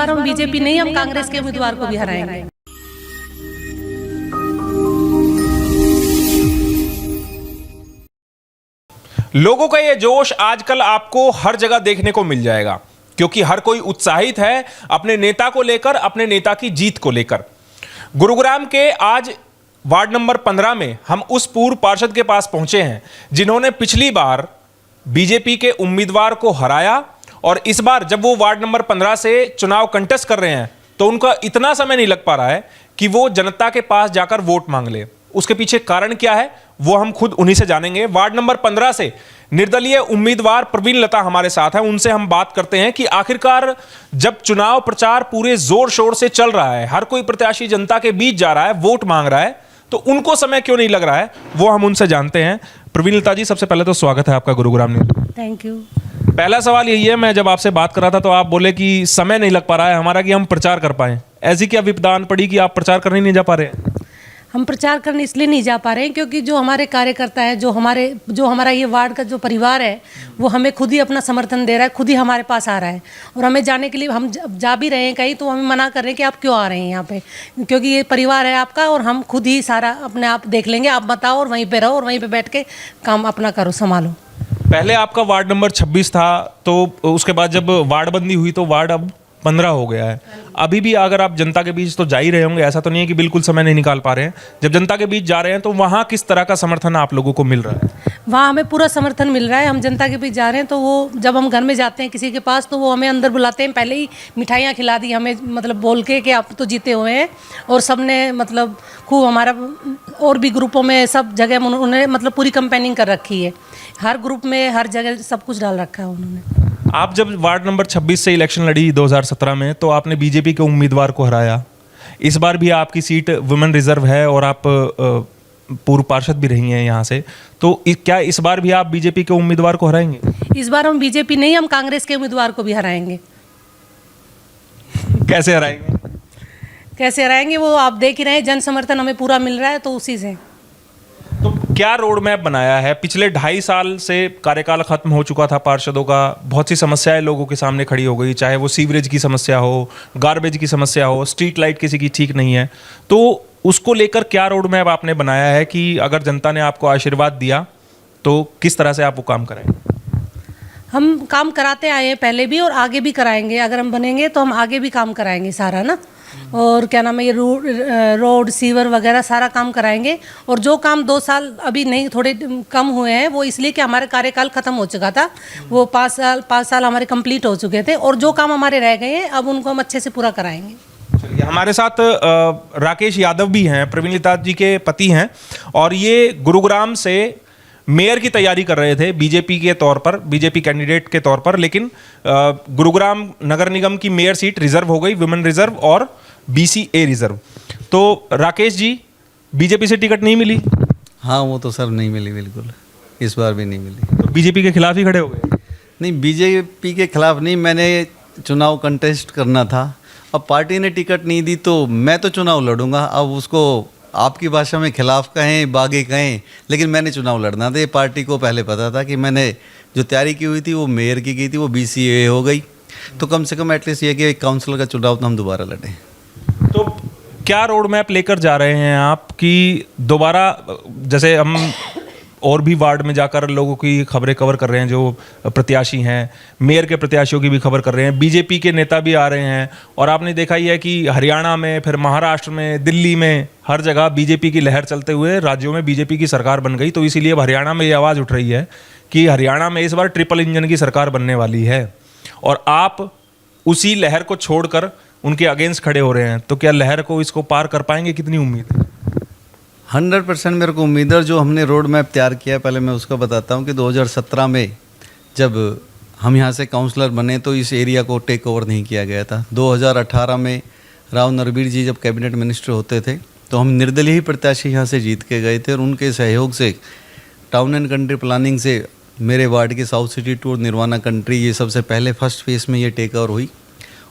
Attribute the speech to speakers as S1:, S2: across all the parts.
S1: बार हम बीजेपी नहीं, हम कांग्रेस के उम्मीदवार को भी हराएंगे।
S2: लोगों का ये जोश आजकल आपको हर जगह देखने को मिल जाएगा, क्योंकि हर कोई उत्साहित है अपने नेता को लेकर, अपने नेता की जीत को लेकर। गुरुग्राम के आज वार्ड नंबर 15 में हम उस पूर्व पार्षद के पास पहुंचे हैं जिन्होंने पिछली बार बीजेपी के उम्मीदवार को हराया, और इस बार जब वो वार्ड नंबर 15 से चुनाव कंटेस्ट कर रहे हैं तो उनका इतना समय नहीं लग पा रहा है कि वो जनता के पास जाकर वोट मांग ले। उसके पीछे कारण क्या है वो हम खुद उन्हीं से जानेंगे। वार्ड नंबर 15 से निर्दलीय उम्मीदवार प्रवीण लता हमारे साथ हैं, उनसे हम बात करते हैं कि आखिरकार जब चुनाव प्रचार पूरे जोर शोर से चल रहा है, हर कोई प्रत्याशी जनता के बीच जा रहा है, वोट मांग रहा है, तो उनको समय क्यों नहीं लग रहा है, वो हम उनसे जानते हैं। प्रवीण लता जी, सबसे पहले तो स्वागत है आपका गुरुग्राम में।
S1: Thank you.
S2: पहला सवाल यही है, मैं जब आपसे बात कर रहा था तो आप बोले कि समय नहीं लग पा रहा है हमारा कि हम प्रचार कर पाए। ऐसी क्या विपदा आन पड़ी कि आप प्रचार करने नहीं जा पा रहे हैं?
S1: हम प्रचार करने इसलिए नहीं जा पा रहे हैं क्योंकि जो हमारे कार्यकर्ता है, जो हमारा ये वार्ड का जो परिवार है, वो हमें खुद ही अपना समर्थन दे रहा है, खुद ही हमारे पास आ रहा है। और हमें जाने के लिए, हम जा भी रहे हैं कहीं तो हमें मना कर रहे हैं कि आप क्यों आ रहे हैं यहाँ पे, क्योंकि ये परिवार है आपका और हम खुद ही सारा अपने आप देख लेंगे, आप बताओ और वहीं पर रहो और वहीं पर बैठ के काम अपना करो, संभालो।
S2: पहले आपका वार्ड नंबर 26 था, तो उसके बाद जब वार्ड बंदी हुई तो वार्ड अब 15 हो गया है। अभी भी अगर आप जनता के बीच तो जा ही रहे होंगे, ऐसा तो नहीं है कि बिल्कुल समय नहीं निकाल पा रहे हैं। जब जनता के बीच जा रहे हैं तो वहाँ किस तरह का समर्थन आप लोगों को मिल रहा है?
S1: वहाँ हमें पूरा समर्थन मिल रहा है। हम जनता के बीच जा रहे हैं तो वो, जब हम घर में जाते हैं किसी के पास तो वो हमें अंदर बुलाते हैं, पहले ही मिठाइयाँ खिला दी हमें, मतलब बोल के कि आप तो जीते हुए हैं। और सबने मतलब खूब हमारा, और भी ग्रुपों में सब जगह उन्होंने मतलब पूरी कैंपेनिंग कर रखी है, हर ग्रुप में हर जगह सब कुछ डाल रखा है उन्होंने।
S2: आप जब वार्ड नंबर 26 से इलेक्शन लड़ी 2017 में तो आपने बीजेपी के उम्मीदवार को हराया। इस बार भी आपकी सीट वुमेन रिजर्व है और आप पूर्व पार्षद भी रही हैं यहाँ से, तो क्या इस बार भी आप बीजेपी के उम्मीदवार को हराएंगे?
S1: इस बार हम बीजेपी नहीं, हम कांग्रेस के उम्मीदवार को भी हराएंगे।
S2: कैसे हराएंगे?
S1: कैसे हराएंगे वो आप देख ही रहे हैं, जन समर्थन हमें पूरा मिल रहा है तो उसी से।
S2: तो क्या रोड मैप बनाया है? पिछले 2.5 साल से कार्यकाल खत्म हो चुका था पार्षदों का, बहुत सी समस्याएं लोगों के सामने खड़ी हो गई, चाहे वो सीवरेज की समस्या हो, गार्बेज की समस्या हो, स्ट्रीट लाइट किसी की ठीक नहीं है, तो उसको लेकर क्या रोड मैप आपने बनाया है कि अगर जनता ने आपको आशीर्वाद दिया तो किस तरह से आप वो काम कराएंगे?
S1: हम काम कराते आए हैं पहले भी और आगे भी कराएंगे, अगर हम बनेंगे तो हम आगे भी काम कराएंगे सारा ना। और क्या नाम है, ये रोड सीवर वगैरह सारा काम कराएंगे। और जो काम 2 साल अभी नहीं, थोड़े कम हुए हैं, वो इसलिए कि हमारे कार्यकाल खत्म हो चुका था, वो 5 साल हमारे कंप्लीट हो चुके थे, और जो काम हमारे रह गए हैं अब उनको हम अच्छे से पूरा कराएंगे।
S2: चलिए, हमारे साथ राकेश यादव भी हैं, प्रवीण लता जी के पति हैं, और ये गुरुग्राम से मेयर की तैयारी कर रहे थे बीजेपी के तौर पर, बीजेपी कैंडिडेट के तौर पर, लेकिन गुरुग्राम नगर निगम की मेयर सीट रिजर्व हो गई, वुमेन रिजर्व और BCA रिजर्व। तो राकेश जी, बीजेपी से टिकट नहीं मिली?
S3: हाँ, वो तो सर नहीं मिली, बिल्कुल इस बार भी नहीं मिली।
S2: तो बीजेपी के खिलाफ ही खड़े हो गए?
S3: नहीं, बीजेपी के खिलाफ नहीं, मैंने चुनाव कंटेस्ट करना था। अब पार्टी ने टिकट नहीं दी तो मैं तो चुनाव लड़ूंगा। अब उसको आपकी भाषा में खिलाफ कहें, बागी कहें, लेकिन मैंने चुनाव लड़ना था। ये पार्टी को पहले पता था कि मैंने जो तैयारी की हुई थी वो मेयर की थी, वो BCA हो गई, तो कम से कम एटलीस्ट ये कि एक काउंसिलर का चुनाव तो हम दोबारा लड़ें।
S2: तो क्या रोड मैप लेकर जा रहे हैं आप कि दोबारा, जैसे हम और भी वार्ड में जाकर लोगों की खबरें कवर कर रहे हैं, जो प्रत्याशी हैं, मेयर के प्रत्याशियों की भी खबर कर रहे हैं, बीजेपी के नेता भी आ रहे हैं, और आपने देखा ही है कि हरियाणा में, फिर महाराष्ट्र में, दिल्ली में, हर जगह बीजेपी की लहर चलते हुए राज्यों में बीजेपी की सरकार बन गई। तो इसीलिए अब हरियाणा में ये आवाज़ उठ रही है कि हरियाणा में इस बार ट्रिपल इंजन की सरकार बनने वाली है, और आप उसी लहर को छोड़कर उनके अगेंस्ट खड़े हो रहे हैं। तो क्या लहर को, इसको पार कर पाएंगे? कितनी उम्मीद है?
S3: 100% मेरे को उम्मीद है। जो हमने रोड मैप तैयार किया है, पहले मैं उसका बताता हूँ कि 2017 में जब हम यहाँ से काउंसलर बने तो इस एरिया को टेक ओवर नहीं किया गया था। 2018 में राव नरबीर जी जब कैबिनेट मिनिस्टर होते थे तो हम निर्दलीय ही प्रत्याशी यहाँ से जीत के गए थे, और उनके सहयोग से टाउन एंड कंट्री प्लानिंग से मेरे वार्ड की south city to nirvana country, ये सबसे पहले फर्स्ट फेज में ये टेक ओवर हुई,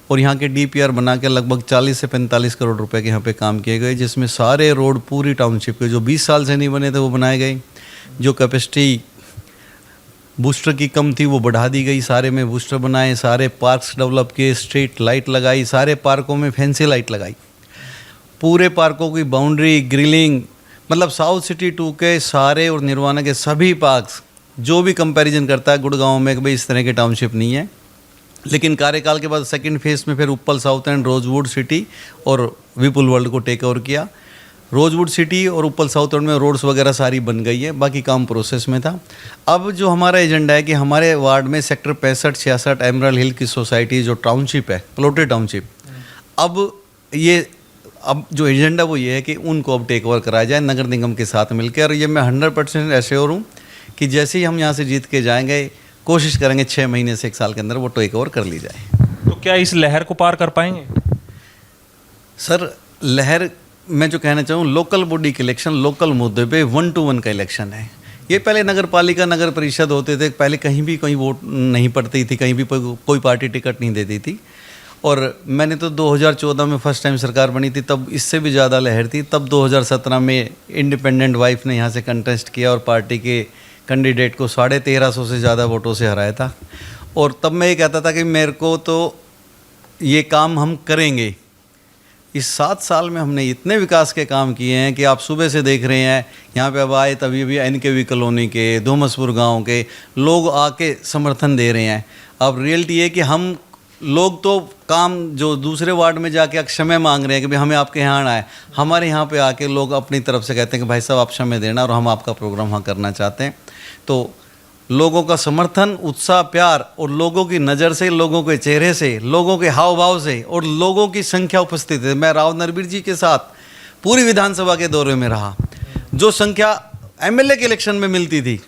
S3: और यहाँ के DPR बना के लगभग 40 से 45 करोड़ रुपए के यहाँ पे काम किए गए, जिसमें सारे रोड पूरी टाउनशिप के जो 20 साल से नहीं बने थे वो बनाए गए। जो कैपेसिटी बूस्टर की कम थी वो बढ़ा दी गई, सारे में बूस्टर बनाए, सारे पार्क्स डेवलप किए, स्ट्रीट लाइट लगाई, सारे पार्कों में फैंसी लाइट लगाई, पूरे पार्कों की बाउंड्री ग्रिलिंग, मतलब साउथ सिटी 2 के सारे और निर्वाणा के सभी पार्क्स, जो भी कंपैरिजन करता है गुड़गांव में कि भाई इस तरह के टाउनशिप नहीं है। लेकिन कार्यकाल के बाद सेकंड फेज में फिर उप्पल साउथ एंड रोजवुड सिटी और विपुल वर्ल्ड को टेक ओवर किया। रोजवुड सिटी और उप्पल साउथ एंड में रोड्स वगैरह सारी बन गई है, बाकी काम प्रोसेस में था। अब जो हमारा एजेंडा है कि हमारे वार्ड में सेक्टर 65-66 एमरल्ड हिल की सोसाइटी जो टाउनशिप है, प्लॉटेड टाउनशिप, अब जो एजेंडा वो ये है कि उनको अब टेक ओवर कराया जाए नगर निगम के साथ मिलकर। और ये मैं 100% एश्योर हूँ कि जैसे ही हम यहाँ से जीत के जाएंगे, कोशिश करेंगे 6 महीने से 1 साल के अंदर वो टेक ओवर कर ली जाए।
S2: तो क्या इस लहर को पार कर पाएंगे?
S3: सर, लहर मैं जो कहना चाहूँ, लोकल बॉडी के इलेक्शन लोकल मुद्दे पे 1 to 1 का इलेक्शन है। ये पहले नगर पालिका नगर परिषद होते थे, पहले कहीं भी कोई वोट नहीं पड़ती थी, कहीं भी कोई पार्टी टिकट नहीं देती थी। और मैंने तो 2014 में फर्स्ट टाइम सरकार बनी थी, तब इससे भी ज़्यादा लहर थी। तब 2017 में इंडिपेंडेंट वाइफ ने यहाँ से कंटेस्ट किया और पार्टी के कैंडिडेट को 1350 से ज़्यादा वोटों से हराया था। और तब मैं ये कहता था कि मेरे को तो ये काम हम करेंगे। इस 7 साल में हमने इतने विकास के काम किए हैं कि आप सुबह से देख रहे हैं। यहाँ पे अब आए तभी भी NKV कॉलोनी के, धोमसपुर गांव के लोग आके समर्थन दे रहे हैं। अब रियलिटी है कि हम लोग तो काम जो दूसरे वार्ड में जाके क्षमा मांग रहे हैं कि भाई हमें आपके यहाँ आना है, हमारे यहाँ पे आके लोग अपनी तरफ से कहते हैं कि भाई साहब आप क्षमा देना और हम आपका प्रोग्राम वहाँ करना चाहते हैं। तो लोगों का समर्थन, उत्साह, प्यार और लोगों की नज़र से, लोगों के चेहरे से, लोगों के हाव भाव से और लोगों की संख्या उपस्थित है। मैं राव नरबीर जी के साथ पूरी विधानसभा के दौरे में रहा। जो संख्या MLA के इलेक्शन में मिलती थी,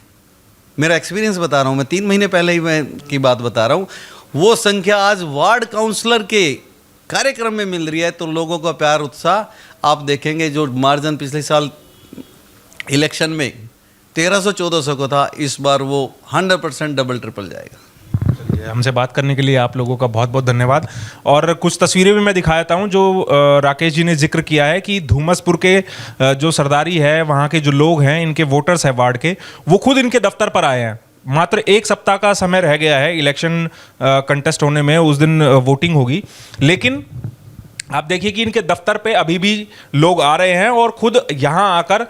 S3: मेरा एक्सपीरियंस बता रहा हूँ मैं, 3 महीने पहले ही मैं की बात बता रहा हूँ, वो संख्या आज वार्ड काउंसलर के कार्यक्रम में मिल रही है। तो लोगों का प्यार, उत्साह आप देखेंगे। जो मार्जिन पिछले साल इलेक्शन में 1300-1400 को था, इस बार वो 100% डबल ट्रिपल जाएगा।
S2: चलिए, हमसे बात करने के लिए आप लोगों का बहुत बहुत धन्यवाद। और कुछ तस्वीरें भी मैं दिखाता हूं जो राकेश जी ने जिक्र किया है कि धूमसपुर के जो सरदारी है, वहाँ के जो लोग हैं, इनके वोटर्स हैं वार्ड के, वो खुद इनके दफ्तर पर आए हैं। मात्र 1 सप्ताह का समय रह गया है इलेक्शन कंटेस्ट होने में, उस दिन वोटिंग होगी, लेकिन आप देखिए कि इनके दफ्तर पे अभी भी लोग आ रहे हैं और खुद यहाँ आकर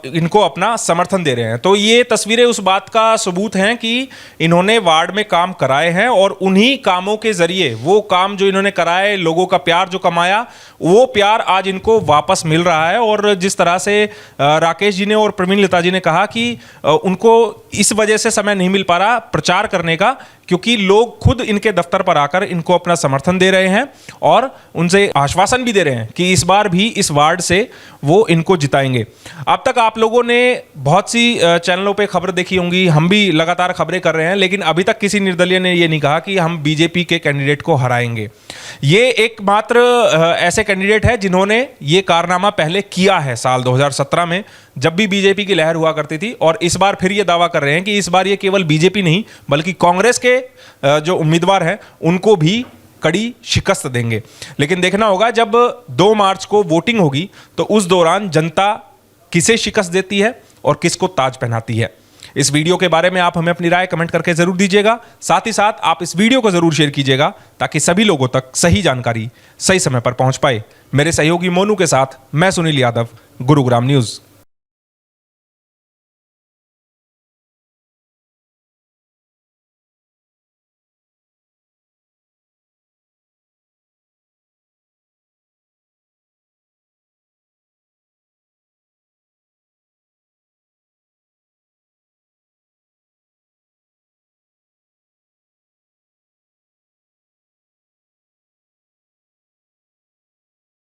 S2: इनको अपना समर्थन दे रहे हैं। तो ये तस्वीरें उस बात का सबूत हैं कि इन्होंने वार्ड में काम कराए हैं और उन्हीं कामों के जरिए, वो काम जो इन्होंने कराए, लोगों का प्यार जो कमाया, वो प्यार आज इनको वापस मिल रहा है। और जिस तरह से राकेश जी ने और प्रवीण लता जी ने कहा कि उनको इस वजह से समय नहीं मिल पा रहा प्रचार करने का, क्योंकि लोग खुद इनके दफ्तर पर आकर इनको अपना समर्थन दे रहे हैं और उनसे आश्वासन भी दे रहे हैं कि इस बार भी इस वार्ड से वो इनको जिताएंगे। अब तक आप लोगों ने बहुत सी चैनलों पे खबर देखी होंगी, हम भी लगातार खबरें कर रहे हैं, लेकिन अभी तक किसी निर्दलीय ने ये नहीं कहा कि हम बीजेपी के कैंडिडेट को हराएंगे। ये एकमात्र ऐसे कैंडिडेट है जिन्होंने ये कारनामा पहले किया है साल 2017 में, जब भी बीजेपी की लहर हुआ करती थी। और इस बार फिर ये दावा कर रहे हैं कि इस बार ये केवल बीजेपी नहीं बल्कि कांग्रेस के जो उम्मीदवार हैं उनको भी कड़ी शिकस्त देंगे। लेकिन देखना होगा जब 2 मार्च को वोटिंग होगी तो उस दौरान जनता किसे शिकस्त देती है और किसको ताज पहनाती है। इस वीडियो के बारे में आप हमें अपनी राय कमेंट करके जरूर दीजिएगा। साथ ही साथ आप इस वीडियो को जरूर शेयर कीजिएगा ताकि सभी लोगों तक सही जानकारी सही समय पर पहुंच पाए। मेरे सहयोगी मोनू के साथ मैं सुनील यादव, गुरुग्राम न्यूज़।